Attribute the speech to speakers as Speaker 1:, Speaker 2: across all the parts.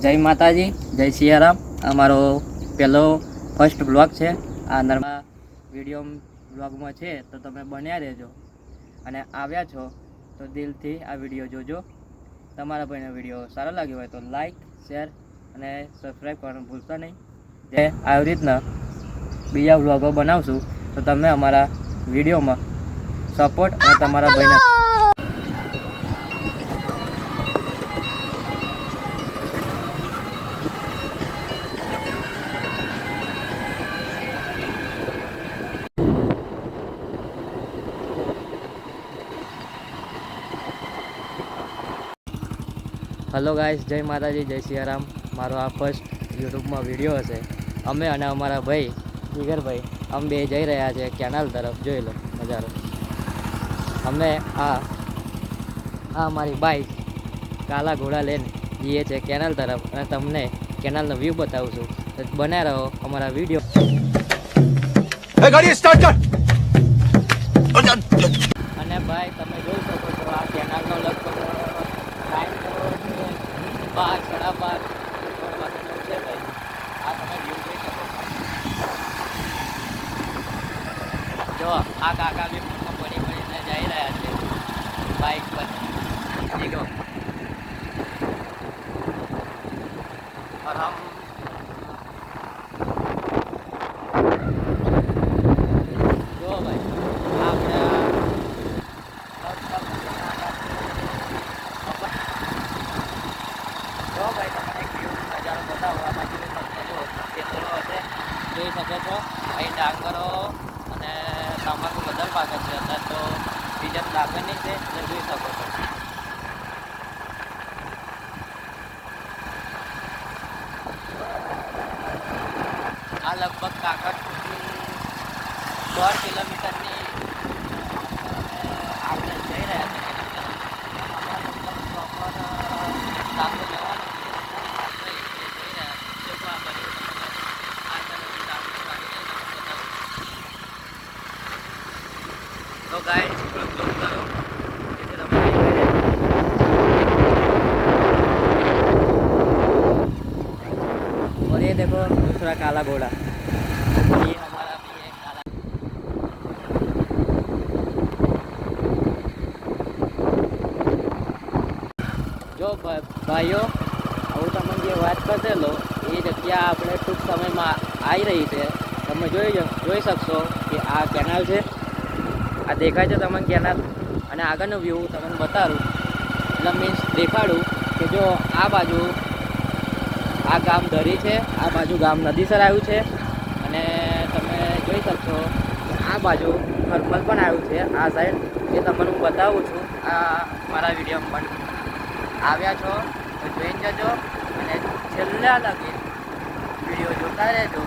Speaker 1: જય માતાજી, જય સિયારામ. અમારો પહેલો ફર્સ્ટ બ્લોગ છે. આ નર્મદા વિડીયો બ્લોગમાં છે, તો તમે બન્યા રહેજો. અને આવ્યા છો તો દિલથી આ વિડીયો જોજો. તમારા ભાઈને વિડીયો સારો લાગ્યો હોય તો લાઈક, શેર અને સબસ્ક્રાઈબ કરવાનું ભૂલતા નહીં. જે આવી રીતના બીજા બ્લોગો બનાવશું તો તમે અમારા વિડીયોમાં સપોર્ટ અને તમારા ભાઈને હેલો ગાઈસ, જય માતાજી, જય સિયારામ. મારો આ ફર્સ્ટ યુટ્યુબમાં વિડીયો હશે. અમે અને અમારા ભાઈ જીગરભાઈ અમે બે જઈ રહ્યા છે કેનાલ તરફ. જોઈ લો નજારો. અમે આ અમારી બાઈક કાલા ઘોડા લઈને જઈએ છીએ કેનાલ તરફ અને તમને કેનાલનો વ્યૂ બતાવશું. તો બન્યા રહો અમારા વિડીયો. અને ભાઈ તમે જોઈ શકો છો આ કેનાલનો લગભગ ટાઈમ 12, 12:30 છે ભાઈ. આ તમે વ્યૂ જોઈ શકો છો. જો આ કાકા બી પડી પડીને જઈ રહ્યા છે બાઇક પર. દેખો और हम જો ભાઈ આપણે જો ભાઈ તમને એક નજારો બતાવો. આ બાજુ તમને જો ખેતરો હશે જોઈ શકો છો. અહીં ડાંગરો અને તમાકુ બધા પાકે છે. અત્યારે તો બીજા ડાંગરની છે એટલે જોઈ શકો છો. આ લગભગ કાકડ 1.5 કિલોમીટરની આપણે જઈ રહ્યા છીએ. तो गाइस क्लिक करो. और ये देखो दूसरा काला घोड़ा. ये हमारा भी एक काला. જો ભાઈઓ હું તમને જે વાત કરશે લો એ જગ્યા આપણે ટૂંક સમયમાં આવી રહી છે. તમે જોઈ શકશો કે આ કેનાલ છે. આ દેખાય છે તમને કેનાલ. અને આગળનો વ્યૂ તમને બતાડું એટલે મીન્સ દેખાડું કે જો આ બાજુ આ ગામ ધરી છે, આ બાજુ ગામ નદીસર આવ્યું છે. અને તમે જોઈ શકશો કે આ બાજુ થર્મલ પણ આવ્યું છે આ સાઈડ. એ તમને હું બતાવું છું. આ મારા વિડીયોમાં પણ આવ્યા છો તો જોઈને જજો અને છેલ્લા લગી વિડીયો જોતા રહેજો.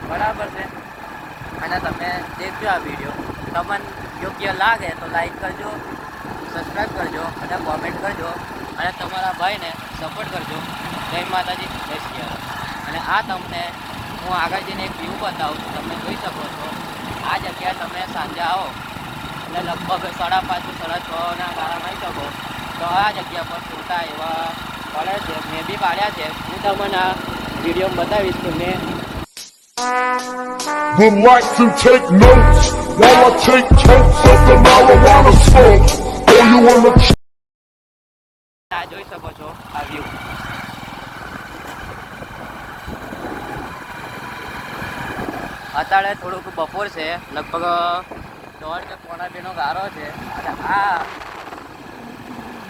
Speaker 1: બરાબર છે. અને તમે દેખજો આ વિડીયો. તમને યોગ્ય લાગે તો લાઈક કરજો, સબસ્ક્રાઈબ કરજો અને કોમેન્ટ કરજો. અને તમારા ભાઈને સપોર્ટ કરજો. જય માતાજી, જય સિયારામ. અને આ તમને હું આગળ જઈને એક વ્યૂ બતાવું છું. તમે જોઈ શકો છો આ જગ્યાએ તમે સાંજે આવો એટલે લગભગ 5:30 થી 6:30 ગાળામાં આવી શકો તો આ જગ્યા પર ફોટા એવા પડે છે. મેં બી પાડ્યા છે. હું તમને આ વિડીયોમાં બતાવીશ કે મેં
Speaker 2: would like to take notes while I take totes of the marijuana smoke. Oh, you wanna
Speaker 1: આ જોઈ શકો છો આ વ્યૂ. અત્યારે થોડુંક બપોર છે. લગભગ 1:30 કે 1:45 ગારો છે. અને આ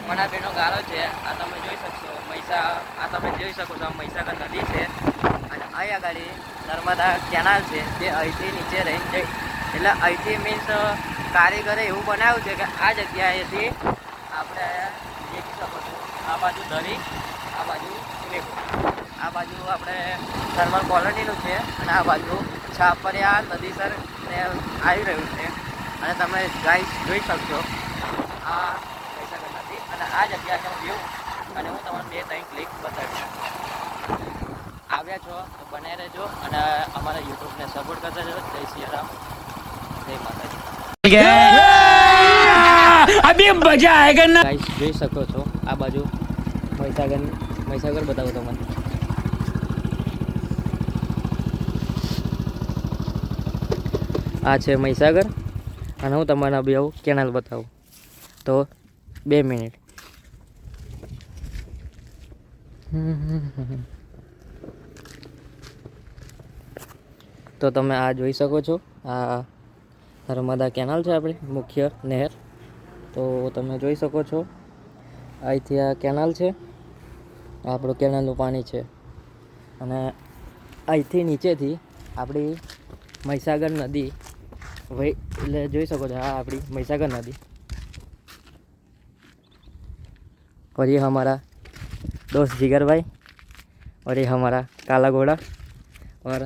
Speaker 1: 1:45 ગારો છે. આ તમે જોઈ શકશો આ તમે જોઈ શકો છો આ મહીસાગર નદી છે. અને અહીં આગળ નર્મદા કેનાલ છે જે અહીંથી નીચે રહીને જઈ એટલે અહીંથી મીન્સ કારીગરે એવું બનાવ્યું છે કે આ જગ્યાએથી આપણે દેખી શકો છો. આ બાજુ દરી, આ બાજુ આ બાજુ આપણે થર્મલ કોલોનીનું છે. અને આ બાજુ છાપરિયા નદીસર ને આવી રહ્યું છે. અને તમે ગાઈસ જોઈ શકશો આ મહીસાગર નદી અને આ જગ્યાનો વ્યૂ. અને હું તમને 2-3 ક્લિક બતાવીશ. આવ્યા છો તો બનાવી રહેજો અને અમારા યુટ્યુબને સપોર્ટ કરતા રહેજો. જય સિયારામ, જય માતાજી. અભી મજા આયેગા ના. ગાઈસ જોઈ શકો છો આ બાજુ મહીસાગર મહીસાગર બતાવું તમને. આ છે મહીસાગર અને હું તમને બી આવું કેનાલ બતાવું. તો 2 મિનિટ. તો તમે આ જોઈ શકો છો, આ નર્મદા કેનાલ છે આપણી મુખ્ય નહેર. તો તમે જોઈ શકો છો અહીંથી આ કેનાલ છે, આપણું કેનાલનું પાણી છે. અને અહીંથી નીચેથી આપણી મહીસાગર નદી વહી, એટલે જોઈ શકો છો આ આપણી મહીસાગર નદી. और ये हमारा दोस्त जिगर भाई और ये हमारा काला घोड़ा. और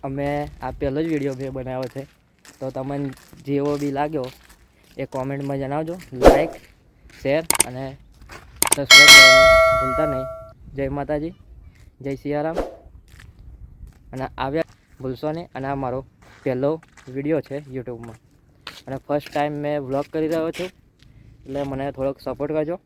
Speaker 1: અમે આ પહેલો જ વિડીયો મેં બનાવ્યો છે, તો તમને જેવો બી લાગ્યો એ કોમેન્ટમાં જણાવજો. લાઈક, શેર અને સબસ્ક્રાઈબ કરવાનું ભૂલતા નહીં. જય માતાજી, જય સિયારામ. અને આવ્યા ભૂલશો નહીં. અને આ મારો પહેલો વિડીયો છે યુટ્યુબમાં અને ફર્સ્ટ ટાઈમ મેં વ્લોગ કરી રહ્યો છું, એટલે મને થોડોક સપોર્ટ કરજો.